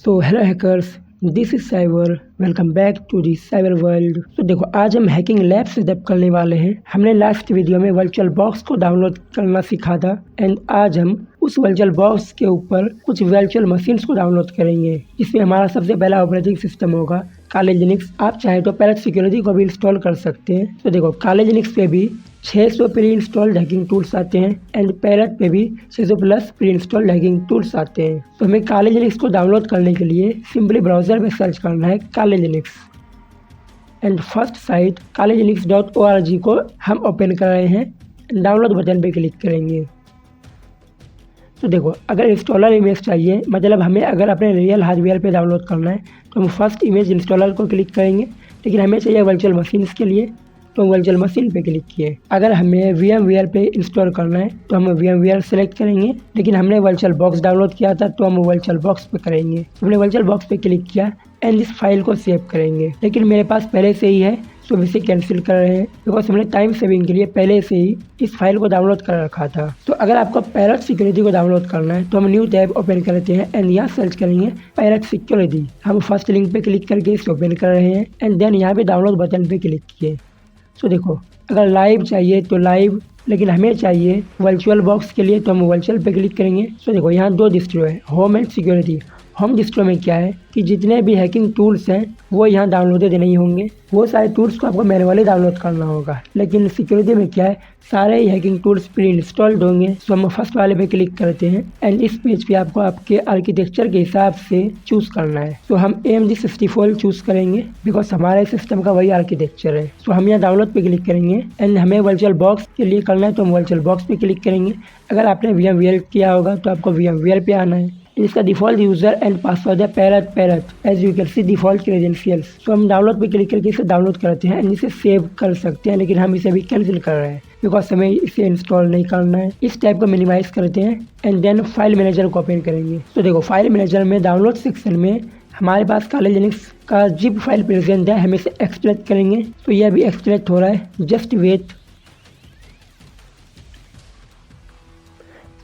तो hello hackers, this is cyber. Welcome back to the cyber world. तो देखो, आज हम हैकिंग लैब सेटअप करने वाले हैं। हमने लास्ट वीडियो में वर्चुअल बॉक्स को डाउनलोड करना सीखा था एंड आज हम उस वर्चुअल बॉक्स के ऊपर कुछ वर्चुअल मशीन्स को डाउनलोड करेंगे, जिसमें हमारा सबसे पहला ऑपरेटिंग सिस्टम होगा काले लिनक्स। आप चाहे तो पैरेट सिक्योरिटी को भी इंस्टॉल कर सकते हैं। तो देखो, काले लिनक्स पे भी 600 प्री इंस्टॉल्ड हैकिंग टूल्स आते हैं एंड पैरेट पे भी 600 plus pre installed hacking tools आते हैं। तो हमें काले लिनक्स को डाउनलोड करने के लिए सिंपली ब्राउजर में सर्च करना है काले Linux and first sight kalelinux.org को हम ओपन कर रहे हैं। डाउनलोड बटन पे क्लिक करेंगे। तो देखो, अगर इंस्टॉलर इमेज चाहिए, मतलब हमें अगर अपने रियल हार्डवेयर पे डाउनलोड करना है तो हम फर्स्ट इमेज इंस्टॉलर को क्लिक करेंगे, लेकिन हमें चाहिए वर्चुअल मशीन्स के लिए तो वर्चुअल मशीन पे क्लिक किए। अगर हमें VMware पे इंस्टॉल करना है तो हम VMware सेलेक्ट करेंगे, लेकिन हमने वर्चुअल बॉक्स डाउनलोड किया था तो हम वर्चुअल बॉक्स पे करेंगे। हमने वर्चुअल बॉक्स पे क्लिक किया एंड इस फाइल को सेव करेंगे, लेकिन मेरे पास पहले से ही है तो हम इसे कैंसिल कर रहे हैं बिकॉज हमने टाइम सेविंग के लिए पहले से ही इस फाइल को डाउनलोड कर रखा था। तो अगर आपको पैरेट सिक्योरिटी को डाउनलोड करना है तो हम न्यू टैब ओपन करते हैं एंड यहाँ सर्च करेंगे पैरेट सिक्योरिटी। हम फर्स्ट लिंक पे क्लिक करके इसे ओपन कर रहे हैं एंड देन यहाँ पे डाउनलोड बटन पे क्लिक किए। तो देखो, अगर लाइव चाहिए तो लाइव, लेकिन हमें चाहिए वर्चुअल बॉक्स के लिए तो हम वर्चुअल पे क्लिक करेंगे। तो देखो, यहाँ दो डिस्ट्रो है, home and security. Home distro में क्या है कि जितने भी हैकिंग टूल्स हैं वो यहाँ डाउनलोडेड नहीं होंगे, वो सारे टूल्स को आपको मैनुअली डाउनलोड करना होगा। लेकिन सिक्योरिटी में क्या है, सारे ही हैकिंग टूल्स प्री इंस्टॉल्ड होंगे। तो हम फर्स्ट वाले पे क्लिक करते हैं एंड इस पेज पे आपको आपके आर्किटेक्चर के हिसाब से चूज करना है। तो हम AMD 64 चूज करेंगे बिकॉज हमारे सिस्टम का वही आर्किटेक्चर है। तो हम यहाँ डाउनलोड पे क्लिक करेंगे एंड हमें वर्चुअल बॉक्स के लिए करना है तो हम वर्चुअल बॉक्स पे क्लिक करेंगे। अगर आपने VMware किया होगा तो आपको VMware पे आना है। इसका डिफ़ॉल्ट यूज़र एंड पासवर्ड है parrot as you can see default credentials. तो हम डाउनलोड पे क्लिक करके इसे डाउनलोड करते हैं एंड इसे सेव कर सकते हैं, लेकिन हम इसे भी कैंसिल कर रहे हैं बिकॉज हमें इसे इंस्टॉल नहीं करना है। इस टाइप को मिनिमाइज करते हैं एंड देन फाइल मैनेजर को ओपन करेंगे। तो देखो, फाइल मैनेजर में डाउनलोड सेक्शन में हमारे पास काले लिनक्स का जिप फाइल प्रेजेंट है। हम इसे एक्सट्रैक्ट करेंगे। तो यह अभी एक्सट्रैक्ट हो रहा है, जस्ट वेट।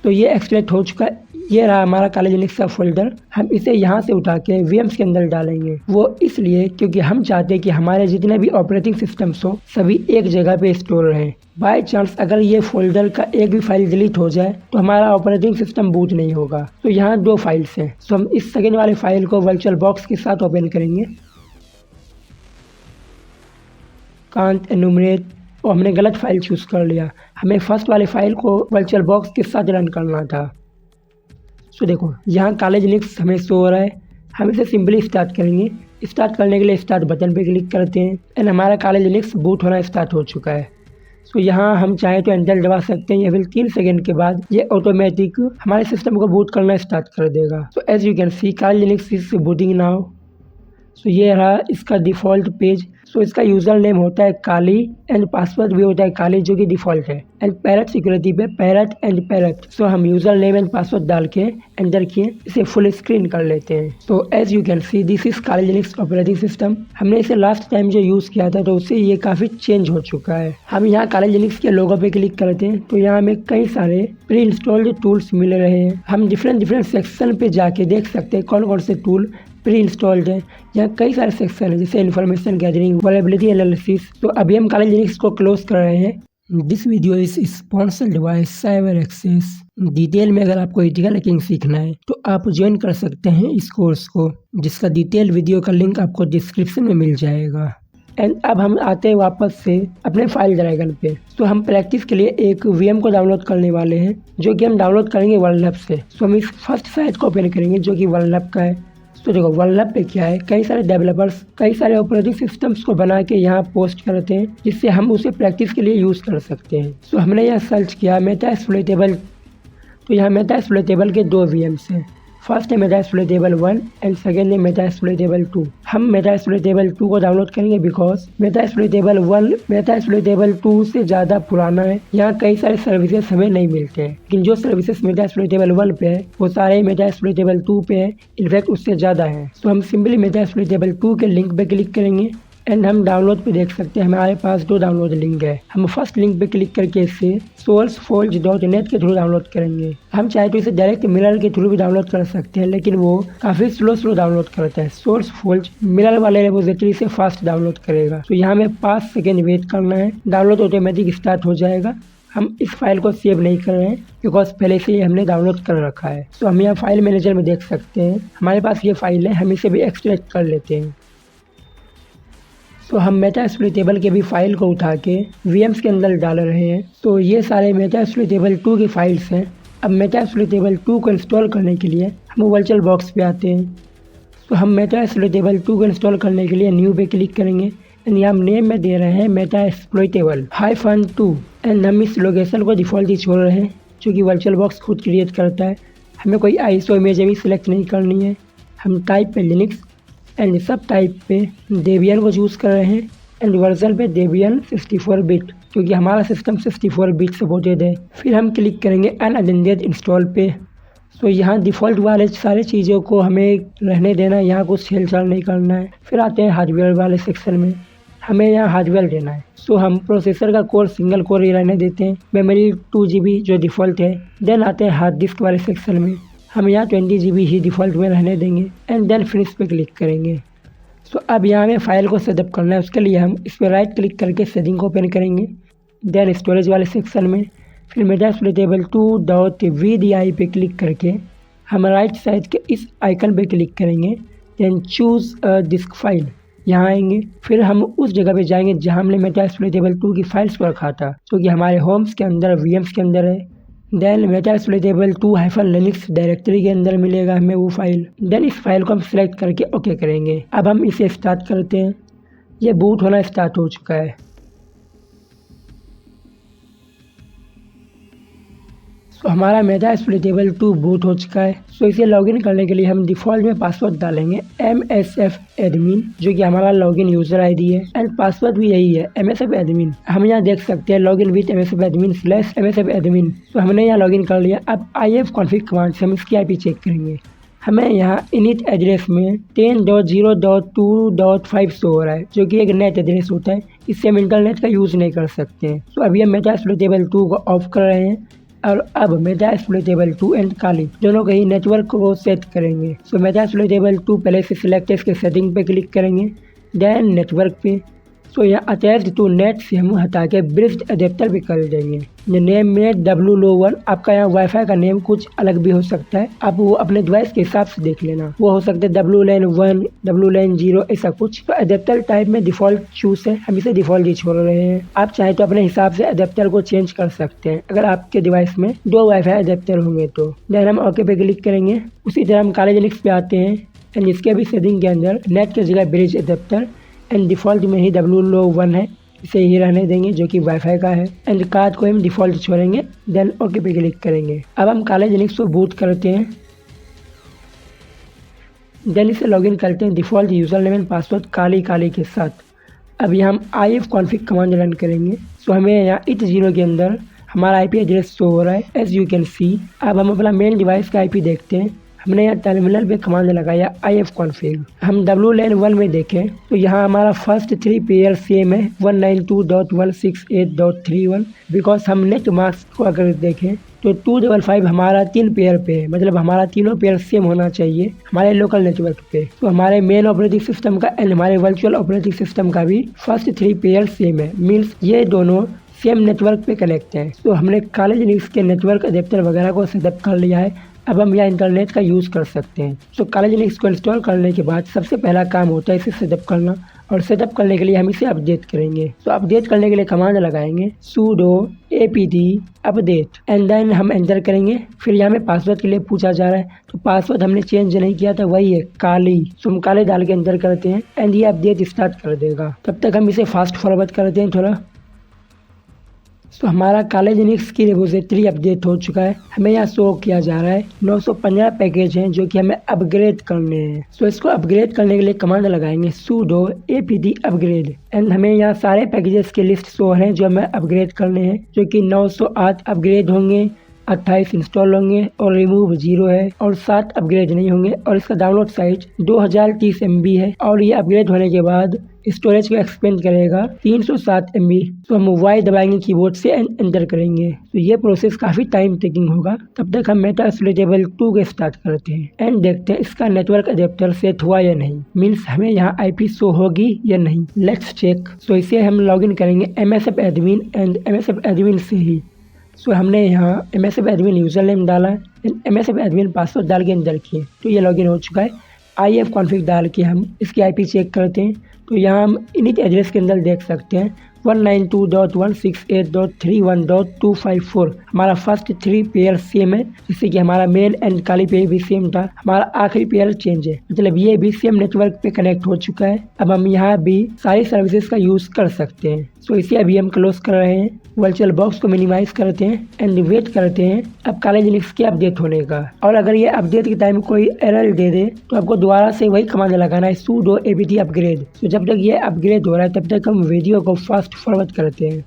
तो ये एक्सट्रैक्ट हो चुका है। ये रहा हमारा काले लिनक्स का फोल्डर। हम इसे यहाँ से उठा के VMs के अंदर डालेंगे। वो इसलिए क्योंकि हम चाहते हैं कि हमारे जितने भी ऑपरेटिंग सिस्टम्स हो सभी एक जगह पे स्टोर रहें। बाय चांस अगर ये फोल्डर का एक भी फाइल डिलीट हो जाए तो हमारा ऑपरेटिंग सिस्टम बूट नहीं होगा। तो यहाँ दो फाइल्स हैं, तो हम इस सेकेंड वाले फाइल को वर्चुअल बॉक्स के साथ ओपन करेंगे। कांट एनुमरेट, और हमने गलत फाइल चूज़ कर लिया। हमें फर्स्ट वाले फाइल को वर्चुअल बॉक्स के साथ रन करना था। तो देखो, यहाँ काले लिनक्स हमें शो हो रहा है। हम इसे सिंपली स्टार्ट करेंगे। स्टार्ट करने के लिए स्टार्ट बटन पे क्लिक करते हैं एंड हमारा काले लिनक्स बूट होना स्टार्ट हो चुका है। तो यहाँ हम चाहें तो एंटर दबा सकते हैं या फिर 3 सेकंड के बाद ये ऑटोमेटिक हमारे सिस्टम को बूट करना स्टार्ट कर देगा। तो एज यू कैन सी काले लिनक्स इज बूटिंग नाउ। तो ये रहा इसका डिफ़ॉल्ट पेज। तो इसका यूज़र नेम होता है काली एंड पासवर्ड भी होता है काली, जो कि डिफ़ॉल्ट है। एंड पैरेट सिक्योरिटी पे पैरेट एंड पैरेट। सो हम यूज़र नेम एंड पासवर्ड डाल के एंटर किए, इसे फुल स्क्रीन कर लेते हैं। तो as you can see this is Kali Linux operating system. हमने इसे लास्ट टाइम जो यूज़ किया था तो उससे ये काफ़ी चेंज हो चुका है। हम यहाँ काले लिनक्स के लोगो पे क्लिक करते हैं तो यहाँ हमें कई सारे प्री इंस्टॉल्ड टूल्स मिल रहे हैं। हम डिफरेंट सेक्शन पे जाके देख सकते हैं कौन कौन से टूल प्री इंस्टॉल्ड है। यहाँ कई सारे सेक्शन हैं जैसे इन्फॉर्मेशन गैदरिंग, वल्नरेबिलिटी एनालिसिस। तो अभी हम काले लिनक्स को क्लोज कर रहे हैं। This video is sponsored by cyber access. Detail में अगर आपको एथिकल हैकिंग सीखना है तो आप ज्वाइन कर सकते हैं इस कोर्स को, जिसका डिटेल वीडियो का लिंक आपको डिस्क्रिप्शन में मिल जाएगा। एंड अब हम आते हैं वापस से अपने फाइल ड्रैगन पे। तो हम प्रैक्टिस के लिए एक VM को डाउनलोड करने वाले हैं, जो कि हम डाउनलोड करेंगे वर्ल्ड से। तो हम इस फर्स्ट साइट को ओपन करेंगे जो कि वर्ल्ड का है। तो देखो, वर्ल्ड पे क्या है, कई सारे डेवलपर्स कई सारे ऑपरेटिंग सिस्टम्स को बना के यहाँ पोस्ट करते हैं, जिससे हम उसे प्रैक्टिस के लिए यूज़ कर सकते हैं। तो हमने यहाँ सर्च किया मेटाएक्सप्लॉइटेबल। तो यहाँ मेटाएक्सप्लॉइटेबल के 2 VMs हैं। फर्स्ट है मेटाएक्सप्लॉइटेबल 1 एंड सेकेंड है मेटाएक्सप्लॉइटेबल 2। हम मेटाएक्सप्लॉइटेबल 2 को डाउनलोड करेंगे बिकॉज मेटाएक्सप्लॉइटेबल 1 मेटाएक्सप्लॉइटेबल 2 से ज़्यादा पुराना है। यहाँ कई सारे सर्विसेज हमें नहीं मिलते हैं, लेकिन जो सर्विसेज मेटाएक्सप्लॉइटेबल 1 पे है वो सारे मेटाएक्सप्लॉइटेबल 2 पे है, इनफैक्ट उससे ज़्यादा है। तो हम सिंपली मेटाएक्सप्लॉइटेबल 2 के लिंक पे क्लिक करेंगे एंड हम डाउनलोड पे देख सकते हैं हमारे पास 2 डाउनलोड लिंक है। हम फर्स्ट लिंक पे क्लिक करके इसे sourceforge.net के थ्रू डाउनलोड करेंगे। हम चाहे तो इसे डायरेक्ट मिरर के थ्रू भी डाउनलोड कर सकते हैं, लेकिन वो काफ़ी स्लो डाउनलोड करता है। सोर्सफोर्ज मिरर वाले रेपोजिटरी से फास्ट डाउनलोड करेगा। तो यहाँ में 5 सेकेंड वेट करना है, डाउनलोड ऑटोमेटिक स्टार्ट हो जाएगा। हम इस फाइल को सेव नहीं कर रहे हैं बिकॉज पहले से ही हमने डाउनलोड कर रखा है। तो हम यहाँ फाइल मैनेजर में देख सकते हैं हमारे पास ये फाइल है, हम इसे भी एक्सट्रैक्ट कर लेते हैं। तो हम मेटास्प्लोइटेबल के भी फाइल को उठा के VMs के अंदर डाल रहे हैं। तो ये सारे मेटास्प्लोइटेबल 2 की फाइल्स हैं। अब मेटास्प्लोइटेबल 2 को इंस्टॉल करने के लिए हम वर्चुअल बॉक्स पे आते हैं। तो हम मेटास्प्लोइटेबल 2 को इंस्टॉल करने के लिए न्यू पे क्लिक करेंगे एंड यहाँ हम नेम में दे रहे हैं मेटास्प्लोइटेबल -2 एंड हम इस लोकेशन को डिफ़ॉल्ट ही छोड़ रहे हैं जो कि वर्चुअल बॉक्स खुद क्रिएट करता है। हमें कोई ISO इमेज भी सिलेक्ट नहीं करनी है। हम टाइप पे लिनक्स एंड सब टाइप पे डेबियन को चूज़ कर रहे हैं एंड वर्जन पे डेबियन 64 बिट क्योंकि हमारा सिस्टम 64 बिट सपोर्टेड है। फिर हम क्लिक करेंगे अनअटेंडेड इंस्टॉल पे। तो यहाँ डिफ़ॉल्ट वाले सारे चीज़ों को हमें रहने देना है, यहाँ कुछ छेड़छाड़ नहीं करना है। फिर आते हैं हार्डवेयर वाले सेक्शन में, हमें यहाँ हार्डवेयर देना है। सो हम प्रोसेसर का कोर सिंगल कोर ही रहने देते हैं, मेमोरी 2 GB जो डिफ़ॉल्ट है। देन आते हैं हार्ड डिस्क वाले सेक्शन में, हम यहाँ 20 GB ही डिफ़ॉल्ट में रहने देंगे एंड देन फिनिश पे क्लिक करेंगे। सो अब यहाँ हमें फ़ाइल को सेटअप करना है, उसके लिए हम इस पर राइट क्लिक करके सेटिंग को ओपन करेंगे। देन स्टोरेज वाले सेक्शन में फिर मेटास्प्लोइटेबल 2.vdi पे क्लिक करके हम राइट साइड के इस आइकन पे क्लिक करेंगे। Then choose a disk file, यहाँ आएंगे। फिर हम उस जगह पे जाएंगे जहाँ हमने मेटास्प्लोइटेबल 2 की फाइल्स को रखा था, जो कि हमारे होम्स के अंदर VMs के अंदर है। देन मेटास्प्लोइटेबल 2-linux डायरेक्टरी के अंदर मिलेगा हमें वो फाइल। देन इस फाइल को हम सिलेक्ट करके ओके करेंगे। अब हम इसे स्टार्ट करते हैं। ये बूट होना स्टार्ट हो चुका है। तो हमारा मेटास्प्लोइटेबल 2 बूट हो चुका है। सो इसे लॉगिन करने के लिए हम डिफ़ॉल्ट में पासवर्ड डालेंगे MSF-admin, जो कि हमारा लॉगिन यूज़र ID है एंड पासवर्ड भी यही है MSF-admin। हम यहाँ देख सकते हैं लॉगिन विथ MSF-admin/MSF-admin। तो हमने यहाँ लॉगिन कर लिया। अब ifconfig कमांड से हम इसकी IP चेक करेंगे। हमें यहाँ इनिट एड्रेस में 10.0.2.5 शो हो रहा है, जो कि एक नेट एड्रेस होता है। इससे हम इंटरनेट का यूज़ नहीं कर सकते हैं। तो अभी हम मेटास्प्लोइटेबल 2 को ऑफ कर रहे हैं और अब मेटास्प्लोइटेबल 2 एंड काली दोनों के ही नेटवर्क को सेट करेंगे। सो मेटास्प्लोइटेबल 2 पहले से सिलेक्ट है, इसके सेटिंग पे क्लिक करेंगे। देन नेटवर्क पे सो यहाँ अटैच टू नेट से हम हटा के ब्रिज्ड अडेप्टर भी कर देंगे। नेम में WLO1, आपका यहाँ वाईफाई का नेम कुछ अलग भी हो सकता है, आप वो अपने डिवाइस के हिसाब से देख लेना। वो हो सकता है WLAN1, WLAN0 ऐसा कुछ। तो अडेप्टर टाइप में डिफ़ॉल्ट चूज़ है, हम इसे डिफ़ॉल्ट ही छोड़ रहे हैं। आप चाहे तो अपने हिसाब से अडेप्टर को चेंज कर सकते हैं अगर आपके डिवाइस में 2 वाईफाई अडेप्टर होंगे तो। देन हम ओके पे क्लिक करेंगे। उसी तरह हम काले लिनक्स पे आते हैं एंड इसके भी सेटिंग के अंदर नेट की जगह ब्रिज अडेप्टर एंड डिफ़ॉल्ट में ही WLO1 है, इसे ही रहने देंगे जो कि वाईफाई का है एंड कार्ड को हम डिफ़ॉल्ट छोड़ेंगे। देन ओके पे क्लिक करेंगे। अब हम काले लिनक्स को बूट करते हैं। देन इसे लॉगिन करते हैं default user name and password Kali के साथ। अब यहाँ हम ifconfig कमांड रन करेंगे। सो हमें यहाँ it0 के अंदर हमारा IP एड्रेस शो हो रहा है एज यू कैन सी। अब हम अपना मेन डिवाइस का IP देखते हैं। हमने यहाँ टर्मिनल पे कमांड लगाया ifconfig। हम WLAN1 में देखें तो यहाँ हमारा फर्स्ट 3 पेयर सेम है 192.168.31। बिकॉज हम नेट मास्क को अगर देखें तो 255 हमारा 3 पेयर पे है, मतलब हमारा तीनों पेयर सेम होना चाहिए हमारे लोकल नेटवर्क पे। तो हमारे मेन ऑपरेटिंग सिस्टम का एंड हमारे वर्चुअल ऑपरेटिंग सिस्टम का भी फर्स्ट 3 पेयर सेम है, मीन्स ये दोनों सेम नेटवर्क पे कनेक्ट हैं। तो हमने काले लिनक्स के नेटवर्क अडेप्टर वगैरह को सेटअप कर लिया है। अब हम यहाँ इंटरनेट का यूज़ कर सकते हैं। तो काले लिनक्स को इंस्टॉल करने के बाद सबसे पहला काम होता है इसे सेटअप करना, और सेटअप करने के लिए हम इसे अपडेट करेंगे। तो अपडेट करने के लिए कमांड लगाएंगे sudo apt update and then हम एंटर करेंगे। फिर यहाँ में पासवर्ड के लिए पूछा जा रहा है, तो पासवर्ड हमने चेंज नहीं किया था, वही है काली। तो हम काले डाल के एंटर करते हैं एंड ये अपडेट स्टार्ट कर देगा। तब तक हम इसे फास्ट फॉरवर्ड करते हैं थोड़ा। तो हमारा काले लिनक्स की रिपोजिटरी अपडेट हो चुका है। हमें यहाँ शो किया जा रहा है 915 पैकेज हैं जो कि हमें अपग्रेड करने हैं। तो इसको अपग्रेड करने के लिए कमांड लगाएंगे sudo apt upgrade एंड हमें यहाँ सारे पैकेजेस की लिस्ट शो है जो हमें अपग्रेड करने हैं, जो कि 908 अपग्रेड होंगे, 28 इंस्टॉल होंगे और रिमूव 0 है और 7 अपग्रेड नहीं होंगे और इसका डाउनलोड साइज 2030 MB है और ये अपग्रेड होने के बाद स्टोरेज को एक्सपेंड करेगा 307 MB। तो हम Y दबाएंगे कीबोर्ड से एंड एंटर करेंगे। तो ये प्रोसेस काफ़ी टाइम टेकिंग होगा। तब तक हम मेटास्केलेटेबल 2 के स्टार्ट करते हैं एंड देखते हैं इसका नेटवर्क अडेप्टर सेट हुआ या नहीं, मीन्स हमें यहाँ IP शो होगी या नहीं। Let's check. तो इसे हम लॉगिन करेंगे MSF admin and MSF admin से ही। सो हमने यहाँ MSF एडमिन यूज़र नेम डाला एंड MSF एडमिन पासवर्ड डाल के एंटर किए। तो ये लॉगिन हो चुका है। IF कॉन्फ़िग डाल के हम इसकी IP चेक करते हैं। तो यहाँ हम इनिट एड्रेस के अंदर देख सकते हैं 192.168.31.254। हमारा फर्स्ट 3 पेयर सेम है, जिससे कि हमारा मेल एंड काली पेयर भी सेम था। हमारा आखिरी पेयर चेंज है, मतलब ये भी सेम नेटवर्क पे कनेक्ट हो चुका है। अब हम यहाँ भी सारी सर्विसेज का यूज़ कर सकते हैं। सो इसे अभी हम क्लोज कर रहे हैं। वर्चुअल बॉक्स को मिनिमाइज करते हैं एंड वेट करते हैं अब काले लिनक्स के अपडेट होने का। और अगर ये अपडेट के टाइम कोई एरर दे दे तो आपको दोबारा से वही कमांड लगाना है sudo apt अपग्रेड। तो जब तक ये अपग्रेड हो रहा है तब तक हम वीडियो को फास्ट फॉरवर्ड करते हैं।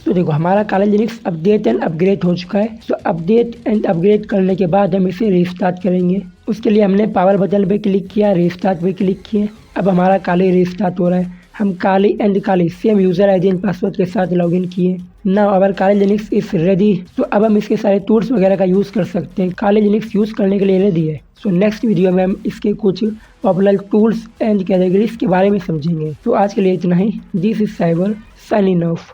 तो देखो हमारा काला लिनक्स अपडेट एंड अपग्रेड हो चुका है। तो अपडेट एंड अपग्रेड करने के बाद हम इसे रीस्टार्ट करेंगे। उसके लिए हमने पावर बटन पे क्लिक किया, रीस्टार्ट पे क्लिक किए। अब हमारा काली रीस्टार्ट हो रहा है। हम Kali and Kali same user ID and password के साथ लॉगिन किए। Now our Kali Linux is ready. तो अब हम इसके सारे टूल्स वगैरह का यूज़ कर सकते हैं। काली लिनक्स यूज़ करने के लिए रेडी है। सो नेक्स्ट वीडियो में हम इसके कुछ पॉपुलर टूल्स एंड कैटेगरीज के बारे में समझेंगे। तो आज के लिए इतना ही। This is cyber signing of.